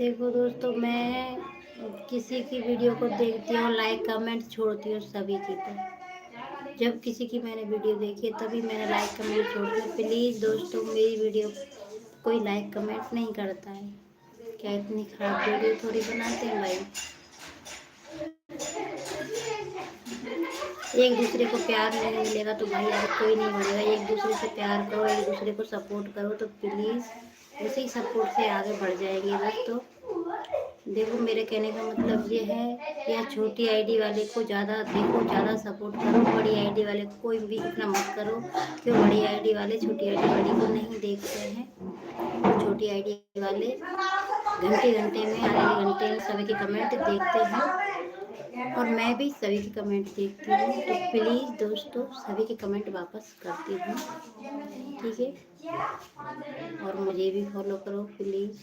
देखो दोस्तों, मैं किसी की वीडियो को देखती हूँ, लाइक कमेंट छोड़ती हूँ सभी की तो। जब किसी की मैंने वीडियो देखी है तभी मैंने लाइक कमेंट छोड़ती हूँ। प्लीज़ दोस्तों, मेरी वीडियो कोई लाइक कमेंट नहीं करता है। क्या इतनी खराब वीडियो थोड़ी बनाते हैं भाई। एक दूसरे को प्यार नहीं मिलेगा तो भाई यार कोई नहीं बढ़ेगा। एक दूसरे से प्यार करो, एक दूसरे को सपोर्ट करो तो प्लीज़ उसी सपोर्ट से आगे बढ़ जाएंगे दोस्तों। देखो, मेरे कहने का मतलब ये है, या छोटी आईडी वाले को ज़्यादा देखो, ज़्यादा सपोर्ट करो। बड़ी आईडी वाले को कोई भी इतना मत करो। क्यों बड़ी आईडी वाले छोटी आईडी वाली को नहीं देखते हैं। तो छोटी आईडी वाले घंटे घंटे में, आधे घंटे में सभी के कमेंट देखते हैं और मैं भी सभी के कमेंट देखती हूँ। तो प्लीज़ दोस्तों, सभी के कमेंट वापस करती हूँ, ठीक है। और मुझे भी फॉलो करो प्लीज़।